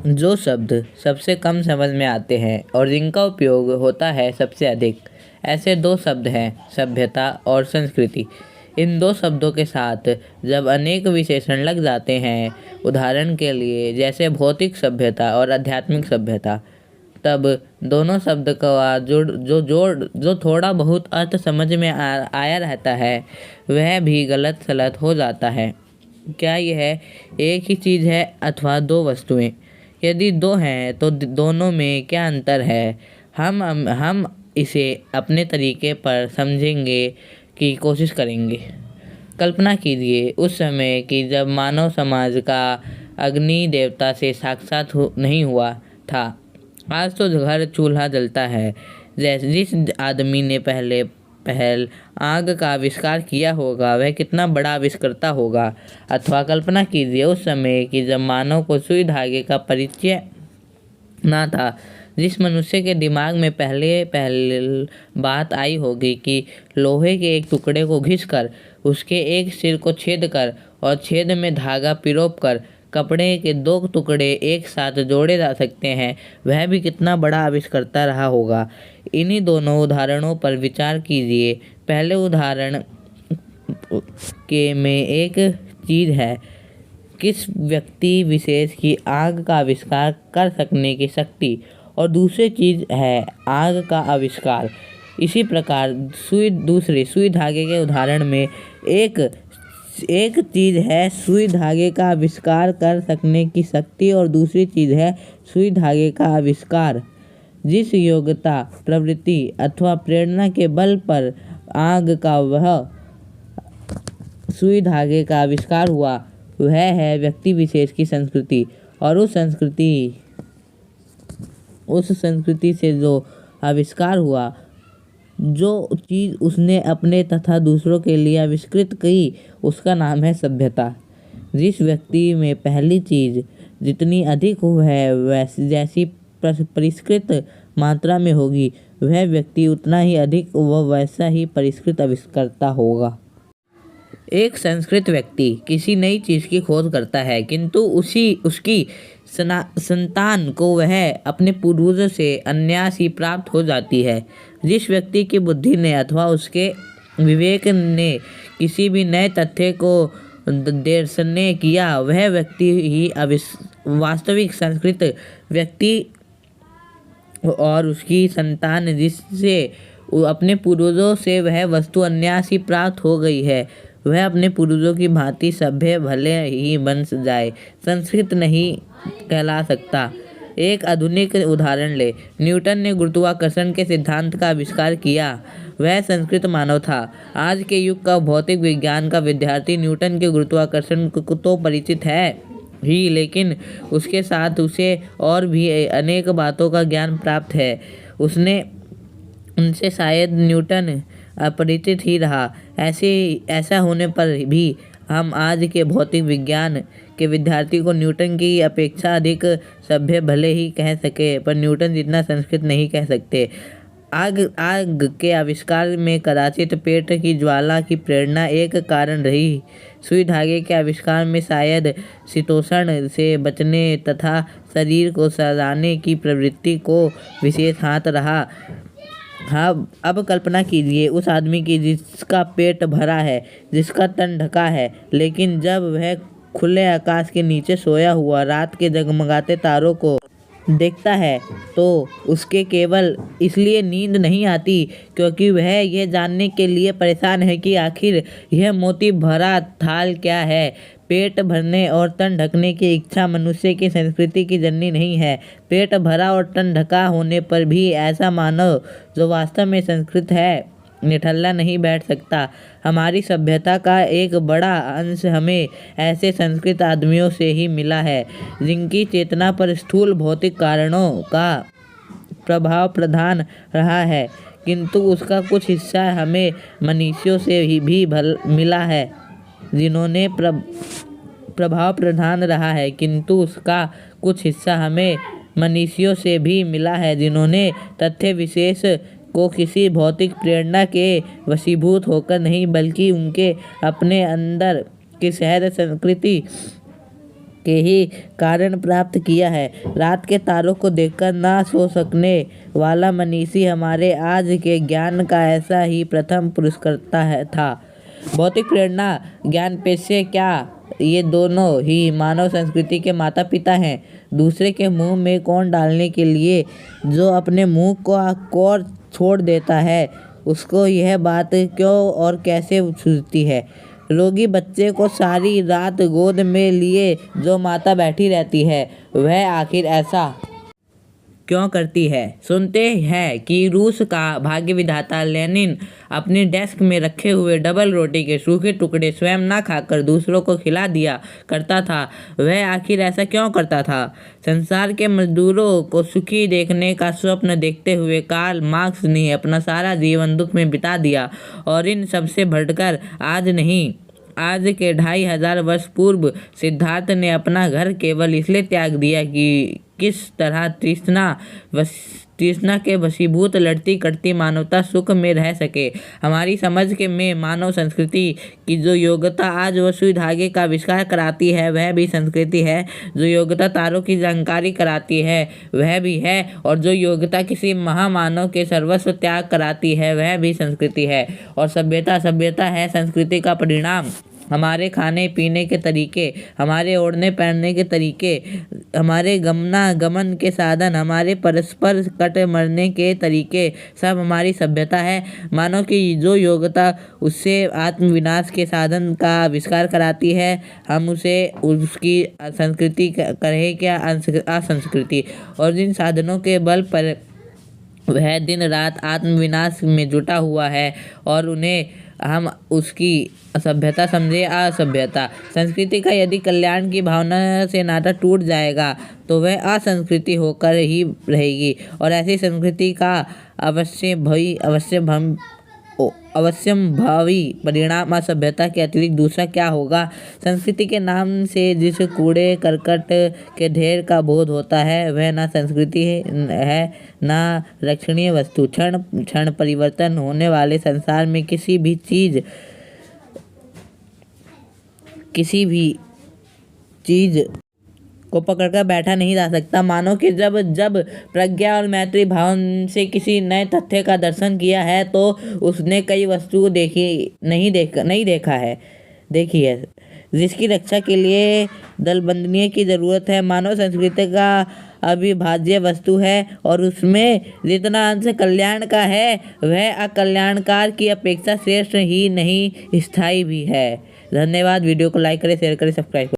जो शब्द सबसे कम समझ में आते हैं और जिनका उपयोग होता है सबसे अधिक, ऐसे दो शब्द हैं सभ्यता और संस्कृति। इन दो शब्दों के साथ जब अनेक विशेषण लग जाते हैं, उदाहरण के लिए जैसे भौतिक सभ्यता और आध्यात्मिक सभ्यता, तब दोनों शब्द का जो थोड़ा बहुत अर्थ समझ में आया रहता है, वह भी गलत सलत हो जाता है। क्या यह एक ही चीज़ है अथवा दो वस्तुएं? यदि दो हैं तो दोनों में क्या अंतर है? हम इसे अपने तरीके पर समझेंगे की कोशिश करेंगे। कल्पना कीजिए उस समय कि जब मानव समाज का अग्नि देवता से साक्षात नहीं हुआ था। आज तो घर चूल्हा जलता है। जैसे जिस आदमी ने पहल आग का आविष्कार किया होगा, वह कितना बड़ा आविष्कर्ता होगा। अथवा कल्पना कीजिए उस समय कि जब मानव को सुई धागे का परिचय ना था। जिस मनुष्य के दिमाग में पहले बात आई होगी कि लोहे के एक टुकड़े को घिसकर उसके एक सिर को छेद कर और छेद में धागा पिरोप कर कपड़े के दो टुकड़े एक साथ जोड़े जा सकते हैं, वह भी कितना बड़ा आविष्कर्ता रहा होगा। इन्हीं दोनों उदाहरणों पर विचार कीजिए। पहले उदाहरण के में एक चीज़ है किस व्यक्ति विशेष की आग का आविष्कार कर सकने की शक्ति, और दूसरी चीज़ है आग का आविष्कार। इसी प्रकार सुई धागे के उदाहरण में एक चीज़ है सुई धागे का आविष्कार कर सकने की शक्ति और दूसरी चीज़ है सुई धागे का आविष्कार। जिस योग्यता, प्रवृत्ति अथवा प्रेरणा के बल पर आग का वह सुई धागे का आविष्कार हुआ, वह है व्यक्ति विशेष की संस्कृति। और उस संस्कृति से जो आविष्कार हुआ, जो चीज़ उसने अपने तथा दूसरों के लिए आविष्कृत की, उसका नाम है सभ्यता। जिस व्यक्ति में पहली चीज़ जितनी अधिक है जैसी परिष्कृत मात्रा में होगी, वह व्यक्ति उतना ही अधिक व वैसा ही परिष्कृत आविष्कर्ता होगा। एक संस्कृत व्यक्ति किसी नई चीज़ की खोज करता है, किंतु उसकी संतान को वह अपने पूर्वजों से अनायास ही प्राप्त हो जाती है। जिस व्यक्ति की बुद्धि ने अथवा उसके विवेक ने किसी भी नए तथ्य को दर्शने किया, वह व्यक्ति ही वास्तविक संस्कृत व्यक्ति और उसकी संतान जिससे अपने पूर्वजों से वह वस्तु अनायास ही प्राप्त हो गई है, वह अपने पूर्वजों की भांति सभ्य भले ही बन जाए, संस्कृत नहीं कहला सकता। एक आधुनिक उदाहरण ले। न्यूटन ने गुरुत्वाकर्षण के सिद्धांत का आविष्कार किया, वह संस्कृत मानव था। आज के युग का भौतिक विज्ञान का विद्यार्थी न्यूटन के गुरुत्वाकर्षण को तो परिचित है ही, लेकिन उसके साथ उसे और भी अनेक बातों का ज्ञान प्राप्त है। उनसे शायद न्यूटन अपरिचित ही रहा। ऐसा होने पर भी हम आज के भौतिक विज्ञान के विद्यार्थी को न्यूटन की अपेक्षा अधिक सभ्य भले ही कह सके, पर न्यूटन जितना संस्कृत नहीं कह सकते। आग के आविष्कार में कदाचित पेट की ज्वाला की प्रेरणा एक कारण रही। सुई धागे के आविष्कार में शायद शीतोष्ण से बचने तथा शरीर को सजाने की प्रवृत्ति को विशेष हाथ रहा। हाँ, अब कल्पना कीजिए उस आदमी की जिसका पेट भरा है, जिसका तन ढका है, लेकिन जब वह खुले आकाश के नीचे सोया हुआ रात के जगमगाते तारों को देखता है, तो उसके केवल इसलिए नींद नहीं आती क्योंकि वह यह जानने के लिए परेशान है कि आखिर यह मोती भरा थाल क्या है। पेट भरने और तन ढकने की इच्छा मनुष्य की संस्कृति की जननी नहीं है। पेट भरा और तन ढका होने पर भी ऐसा मानव जो वास्तव में संस्कृत है, निठल्ला नहीं बैठ सकता। हमारी सभ्यता का एक बड़ा अंश हमें ऐसे संस्कृत आदमियों से ही मिला है, जिनकी चेतना पर स्थूल भौतिक कारणों का प्रभाव प्रधान रहा है, किंतु उसका कुछ हिस्सा हमें मनुष्यों से ही भी मिला है। जिन्होंने प्रभाव प्रधान रहा है, किंतु उसका कुछ हिस्सा हमें मनुष्यों से भी मिला है, जिन्होंने तथ्य विशेष को किसी भौतिक प्रेरणा के वशीभूत होकर नहीं, बल्कि उनके अपने अंदर की सहज संस्कृति के ही कारण प्राप्त किया है। रात के तारों को देखकर ना सो सकने वाला मनीषी हमारे आज के ज्ञान का ऐसा ही प्रथम पुरस्कर्ता था। भौतिक प्रेरणा, ज्ञान पेशे क्या, ये दोनों ही मानव संस्कृति के माता पिता हैं। दूसरे के मुंह में कौन डालने के लिए जो अपने मुंह को और छोड़ देता है, उसको यह बात क्यों और कैसे सूझती है। रोगी बच्चे को सारी रात गोद में लिए जो माता बैठी रहती है, वह आखिर ऐसा क्यों करती है। सुनते हैं कि रूस का भाग्य विधाता लेनिन अपने डेस्क में रखे हुए डबल रोटी के सूखे टुकड़े स्वयं ना खाकर दूसरों को खिला दिया करता था। वह आखिर ऐसा क्यों करता था। संसार के मजदूरों को सुखी देखने का स्वप्न देखते हुए कार्ल मार्क्स ने अपना सारा जीवन दुख में बिता दिया। और इन सबसे बढ़कर आज के 2500 वर्ष पूर्व सिद्धार्थ ने अपना घर केवल इसलिए त्याग दिया कि किस तरह तृष्णा के वशीभूत लड़ती कटती मानवता सुख में रह सके। हमारी समझ के में मानव संस्कृति की जो योग्यता आज वो सुई धागे का आविष्कार कराती है, वह भी संस्कृति है। जो योग्यता तारों की जानकारी कराती है, वह भी है। और जो योग्यता किसी महामानव के सर्वस्व त्याग कराती है, वह भी संस्कृति है। और सभ्यता है संस्कृति का परिणाम। हमारे खाने पीने के तरीके, हमारे ओढ़ने पहनने के तरीके, हमारे गमन के साधन, हमारे परस्पर कट मरने के तरीके, सब हमारी सभ्यता है। मानव की जो योग्यता उससे आत्मविनाश के साधन का आविष्कार कराती है, हम उसे उसकी संस्कृति कहें क्या असंस्कृति। और जिन साधनों के बल पर वह दिन रात आत्मविनाश में जुटा हुआ है और उन्हें हम उसकी असभ्यता समझे असभ्यता। संस्कृति का यदि कल्याण की भावना से नाता टूट जाएगा तो वह असंस्कृति होकर ही रहेगी। और ऐसी संस्कृति का अवश्यंभावी परिणाम असभ्यता के अतिरिक्त दूसरा क्या होगा। संस्कृति के नाम से जिस कूड़े करकट के ढेर का बोध होता है, वह ना संस्कृति है ना रक्षणीय वस्तु। क्षण परिवर्तन होने वाले संसार में किसी भी चीज को पकड़कर बैठा नहीं जा सकता। मानो कि जब प्रज्ञा और मैत्री भाव से किसी नए तथ्य का दर्शन किया है तो उसने कई वस्तु नहीं देखी है जिसकी रक्षा के लिए दलबंधनी की जरूरत है। मानव संस्कृति का अविभाज्य वस्तु है और उसमें जितना अंश कल्याण का है, वह अकल्याणकार की अपेक्षा श्रेष्ठ ही नहीं स्थायी भी है। धन्यवाद। वीडियो को लाइक करें, शेयर करें, सब्सक्राइब करें।